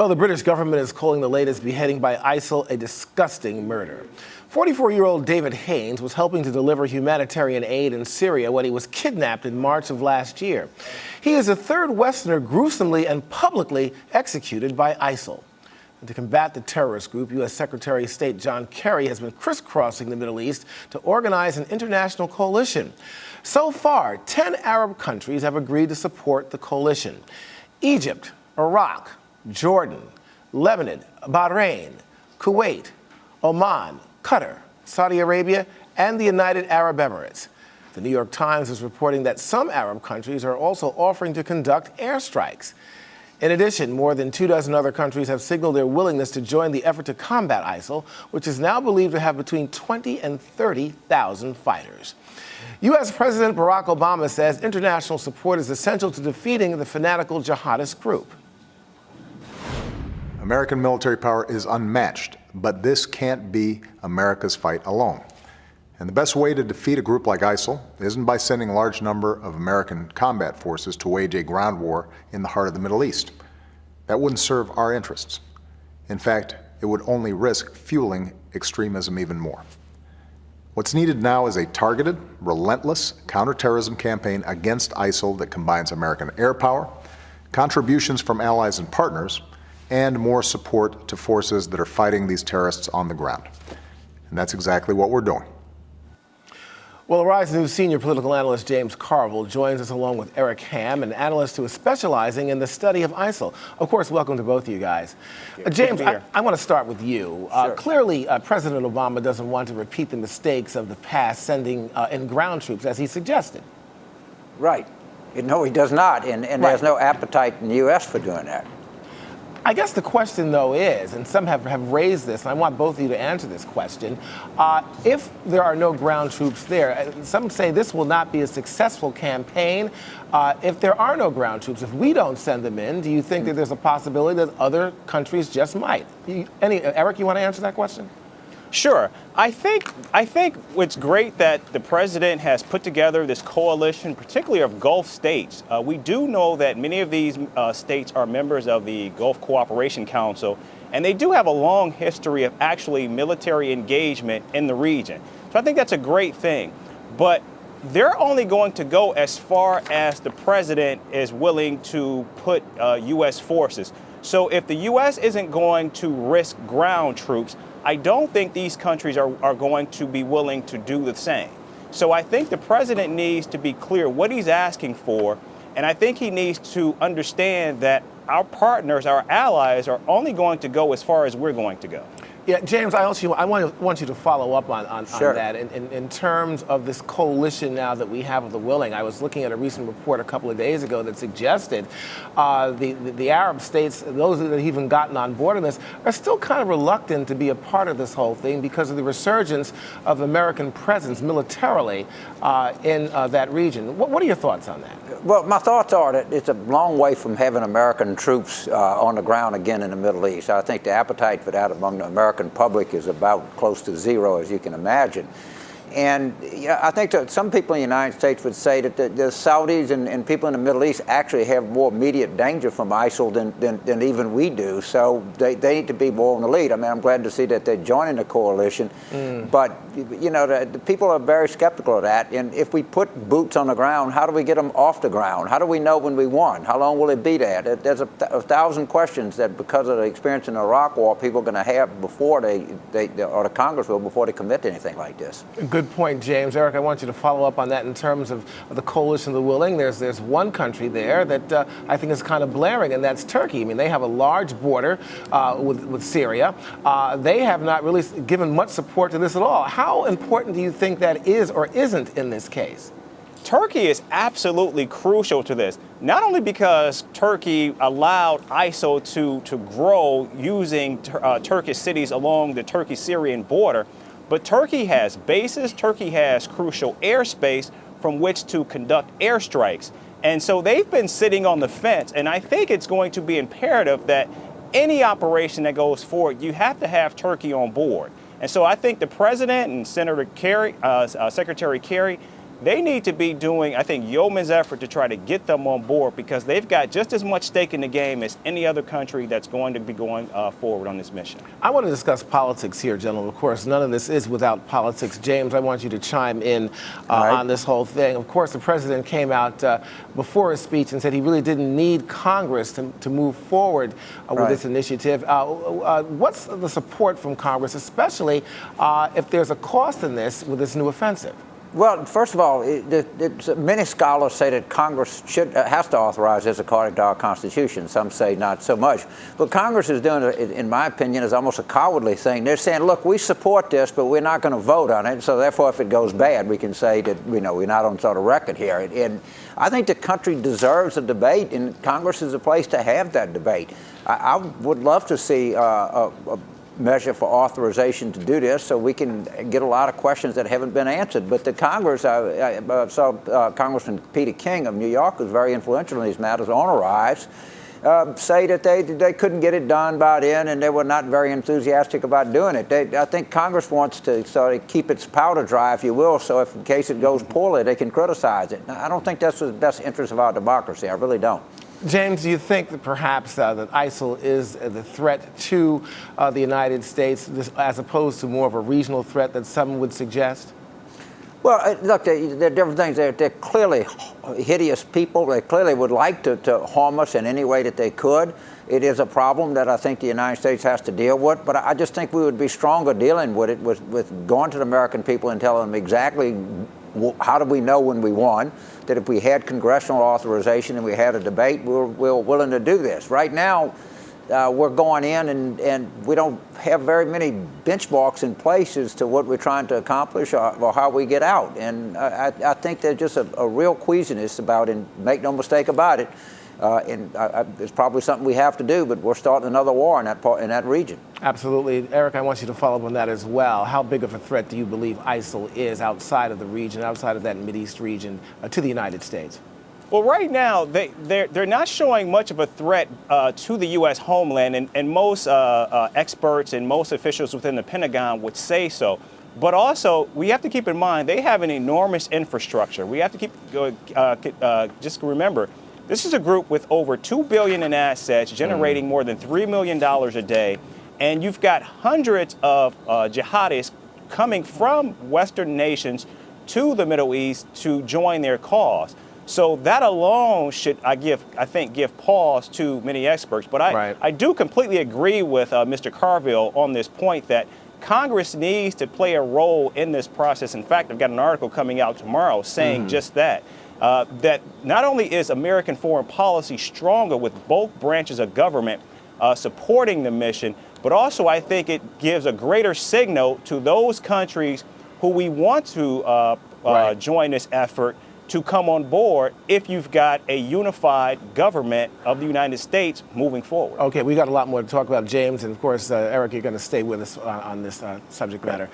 Well, the British government is calling the latest beheading by ISIL a disgusting murder. 44-year-old David Haynes was helping to deliver humanitarian aid in Syria when he was kidnapped in March of last year. He is the third Westerner gruesomely and publicly executed by ISIL. And to combat the terrorist group, U.S. Secretary of State John Kerry has been crisscrossing the Middle East to organize an international coalition. So far, 10 Arab countries have agreed to support the coalition: Egypt, Iraq, Jordan, Lebanon, Bahrain, Kuwait, Oman, Qatar, Saudi Arabia, and the United Arab Emirates. The New York Times is reporting that some Arab countries are also offering to conduct airstrikes. In addition, more than 24 other countries have signaled their willingness to join the effort to combat ISIL, which is now believed to have between 20 and 30,000 fighters. U.S. President Barack Obama says international support is essential to defeating the fanatical jihadist group. American military power is unmatched, but this can't be America's fight alone. And the best way to defeat a group like ISIL isn't by sending a large number of American combat forces to wage a ground war in the heart of the Middle East. That wouldn't serve our interests. In fact, it would only risk fueling extremism even more. What's needed now is a targeted, relentless counterterrorism campaign against ISIL that combines American air power, contributions from allies and partners, and more support to forces that are fighting these terrorists on the ground. And that's exactly what we're doing. Well, Arise News senior political analyst James Carville joins us along with Eric Ham, an analyst who is specializing in the study of ISIL. Of course, welcome to both of you guys. James, I want to start with you. Sure. Clearly, President Obama doesn't want to repeat the mistakes of the past, sending in ground troops, as he suggested. Right. No, he does not, and Right. There's no appetite in the U.S. for doing that. I guess the question, though, is, and some have raised this, and I want both of you to answer this question, if there are no ground troops there, some say this will not be a successful campaign. If there are no ground troops, if we don't send them in, do you think that there's a possibility that other countries just might? Eric, you want to answer that question? Sure. I think it's great that the president has put together this coalition, particularly of Gulf states. We do know that many of these states are members of the Gulf Cooperation Council, and they do have a long history of actually military engagement in the region. So I think that's a great thing. But they're only going to go as far as the president is willing to put U.S. forces. So if the U.S. isn't going to risk ground troops, I don't think these countries are going to be willing to do the same. So I think the president needs to be clear what he's asking for, and I think he needs to understand that our partners, our allies, are only going to go as far as we're going to go. Yeah, James, I want you to follow up on Sure. that. In terms of this coalition now that we have of the willing, I was looking at a recent report a couple of days ago that suggested the Arab states, those that have even gotten on board in this, are still kind of reluctant to be a part of this whole thing because of the resurgence of American presence militarily in that region. What are your thoughts on that? Well, my thoughts are that it's a long way from having American troops on the ground again in the Middle East. I think the appetite for that among the American public is about close to zero, as you can imagine. And I think that some people in the United States would say that the Saudis and people in the Middle East actually have more immediate danger from ISIL than even we do. So they need to be more on the lead. I mean, I'm glad to see that they're joining the coalition. But, you know, the people are very skeptical of that. And if we put boots on the ground, how do we get them off the ground? How do we know when we won? How long will it be there? There's a thousand questions that, because of the experience in the Iraq War, people are going to have before they or the Congress will, before they commit to anything like this. Good point, James. Eric, I want you to follow up on that in terms of the coalition of the willing. There's one country there that I think is kind of blaring, and that's Turkey. I mean, they have a large border with Syria. They have not really given much support to this at all. How important do you think that is or isn't in this case? Turkey is absolutely crucial to this, not only because Turkey allowed ISIL to grow using Turkish cities along the Turkey-Syrian border, but Turkey has bases, Turkey has crucial airspace from which to conduct airstrikes. And so they've been sitting on the fence, and I think it's going to be imperative that any operation that goes forward, you have to have Turkey on board. And so I think the president and Secretary Kerry they need to be doing, I think, yeoman's effort to try to get them on board, because they've got just as much stake in the game as any other country that's going to be going forward on this mission. I want to discuss politics here, gentlemen. Of course, none of this is without politics. James, I want you to chime in on this whole thing. Of course, the president came out before his speech and said he really didn't need Congress to move forward with this initiative. What's the support from Congress, especially if there's a cost in this with this new offensive? Well, first of all, many scholars say that Congress has to authorize this according to our Constitution. Some say not so much. But Congress is doing it, in my opinion, is almost a cowardly thing. They're saying, look, we support this, but we're not going to vote on it. So therefore, if it goes bad, we can say that we're not on sort of record here. And I think the country deserves a debate, and Congress is a place to have that debate. I would love to see a measure for authorization to do this, so we can get a lot of questions that haven't been answered. But the Congress, I saw Congressman Peter King of New York, who's very influential in these matters, on arrives, say that they couldn't get it done by then, and they were not very enthusiastic about doing it. I think Congress wants to sort of keep its powder dry, if you will, so if in case it goes poorly, they can criticize it. Now, I don't think that's the best interest of our democracy. I really don't. James, do you think that perhaps that ISIL is the threat to the United States, as opposed to more of a regional threat that some would suggest? Well, look, there are different things. They're clearly hideous people. They clearly would like to harm us in any way that they could. It is a problem that I think the United States has to deal with, but I just think we would be stronger dealing with it with going to the American people and telling them exactly how do we know when we won, that if we had congressional authorization and we had a debate, we're willing to do this. Right now, we're going in and we don't have very many benchmarks in place as to what we're trying to accomplish or how we get out. And I think there's just a real queasiness about it, and make no mistake about it. It's probably something we have to do, but we're starting another war in that region. Absolutely. Eric, I want you to follow up on that as well. How big of a threat do you believe ISIL is outside of the region, outside of that Mideast region, to the United States? Well, right now, they're not showing much of a threat to the U.S. homeland, and most experts and most officials within the Pentagon would say so. But also, we have to keep in mind, they have an enormous infrastructure. We have to keep just remember, this is a group with over $2 billion in assets, generating more than $3 million a day. And you've got hundreds of jihadists coming from Western nations to the Middle East to join their cause. So that alone should, I think, give pause to many experts. But I do completely agree with Mr. Carville on this point that Congress needs to play a role in this process. In fact, I've got an article coming out tomorrow saying just that. That not only is American foreign policy stronger with both branches of government supporting the mission, but also I think it gives a greater signal to those countries who we want to join this effort to come on board if you've got a unified government of the United States moving forward. Okay, we got a lot more to talk about, James, and of course, Eric, you're going to stay with us on this subject matter.